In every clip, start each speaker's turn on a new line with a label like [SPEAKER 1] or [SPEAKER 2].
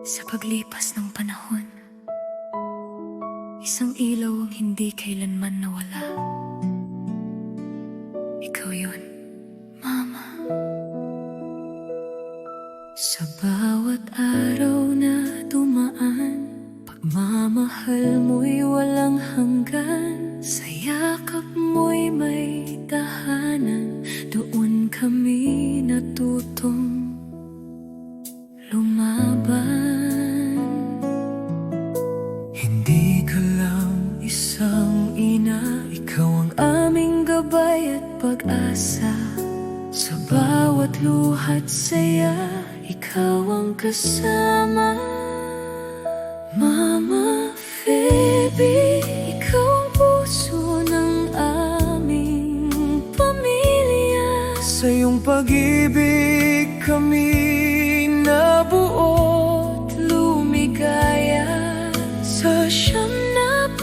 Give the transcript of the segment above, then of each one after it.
[SPEAKER 1] Sa paglipas ng panahon, isang ilaw ang hindi kailanman nawala. Ikaw yun, Mama. Sa bawat araw na dumaan, pagmamahal mo'y walang hanggan. Sa yakap mo'y may tahanan, doon kami natutong lumaban. Hindi ka lang isang ina, ikaw ang aming gabay at pag-asa. Sa bawat luha't saya, ikaw ang kasama. Mama Phoebe, ikaw ang puso ng aming pamilya. Sa iyong pag-ibig kami nabuo't lumigaya. Sa 95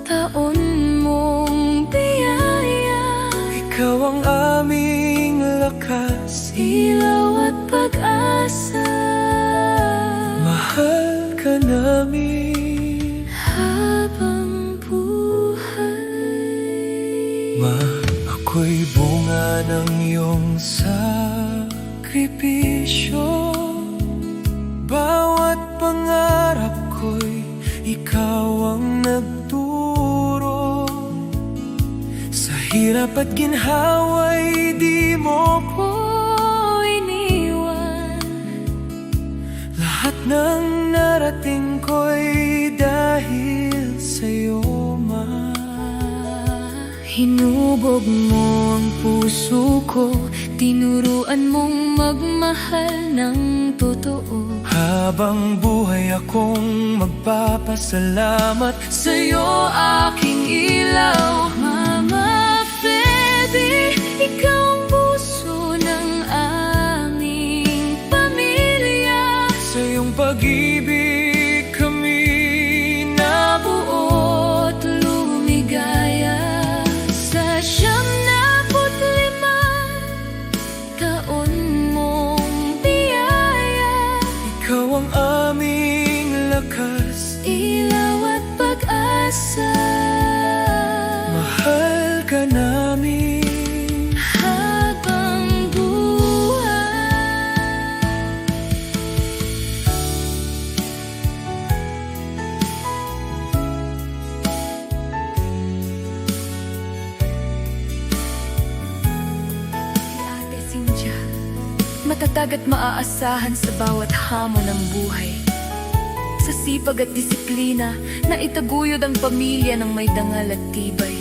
[SPEAKER 1] taon mong biyaya, ikaw ang aming lakas, ilaw at pag-asa. Mahal ka namin habang buhay. Ma, ako'y bunga ng iyong sakripisyo. Bawat pangarap ko'y ikaw ang nagturo. Sa hirap at ginhawa'y di mo po iniwan. Lahat ng narating ko'y dahil sa'yo, Ma. Hinubog mo ang puso ko, tinuruan mong magmahal ng totoo. Habang buhay akong magpapasalamat sa'yo, aking ilaw. Mama Phoebe, ikaw ang puso ng aming pamilya. Sa iyong pag-ibig kami nabuo't lumigaya. Sa 95 taon mong biyaya, ikaw ang aming lakas, ilaw at pag-asa. Mahal ka namin habang buhay. Si Ate Cynthia, matatag at maaasahan sa bawat hamon ng buhay. Sa sipag at disiplina na itaguyod ang pamilya ng may dangal at tibay.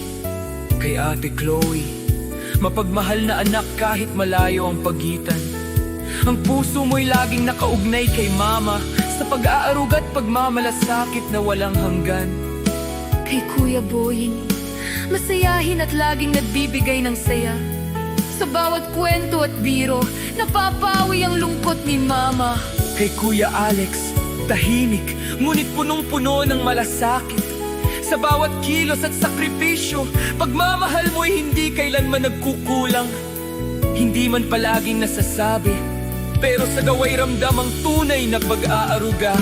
[SPEAKER 2] Kay Ate Chloe, mapagmahal na anak kahit malayo ang pagitan. Ang puso mo'y laging nakaugnay kay Mama, sa pag-aaruga at pagmamalasakit na walang hanggan.
[SPEAKER 1] Kay Kuya Boying, masayahin at laging nagbibigay ng saya. Sa bawat kwento at biro, napapawi ang lungkot ni Mama.
[SPEAKER 2] Kay Kuya Alex, tahimik, ngunit punong-puno ng malasakit. Sa bawat kilos at sakripisyo, pagmamahal mo'y hindi kailanman nagkukulang. Hindi man palaging nasasabi, pero sa gaway ramdam ang tunay na pag-aaruga.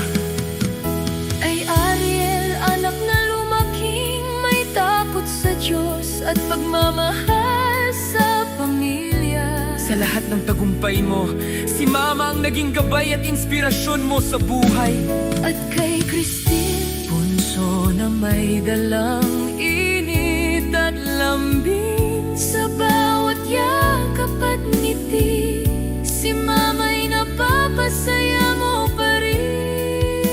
[SPEAKER 1] Ay Ariel, anak na lumaking may takot sa Diyos at pagmamahal sa pamilya.
[SPEAKER 2] Sa lahat ng tagumpay mo, si Mama ang naging gabay at inspirasyon mo sa buhay.
[SPEAKER 1] At kay Christine, bunso na may dalang init at lambing. Sa bawat yakap at ngiti, si Mama'y napapasaya mo pa rin.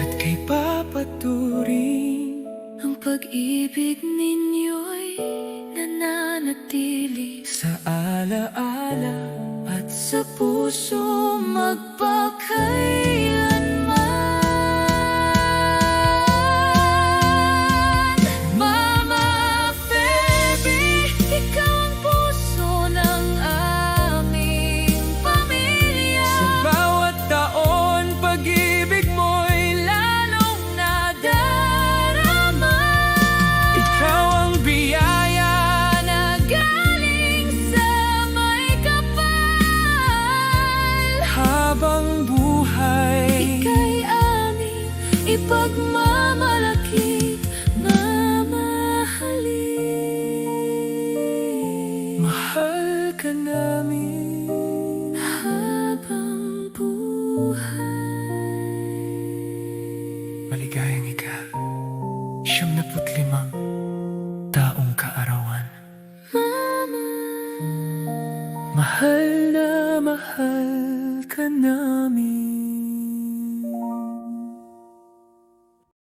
[SPEAKER 2] At kay Papa Turing,
[SPEAKER 1] ang pag-ibig ninyo'y nananatili
[SPEAKER 2] sa alaala
[SPEAKER 1] at sa puso magpakailanman. Mama Phoebe, ikaw ang puso ng aming pamilya.
[SPEAKER 2] sa bawat taon, pag-ibig mo'y lalong nadarama. Ikaw ang biyaya
[SPEAKER 1] Na galing sa may kapal. pagmamalaki, mamahalin.
[SPEAKER 2] Mahal ka namin
[SPEAKER 1] Habang buhay.
[SPEAKER 2] Maligayang ika 75 taong kaarawan. Mahal na mahal ka namin.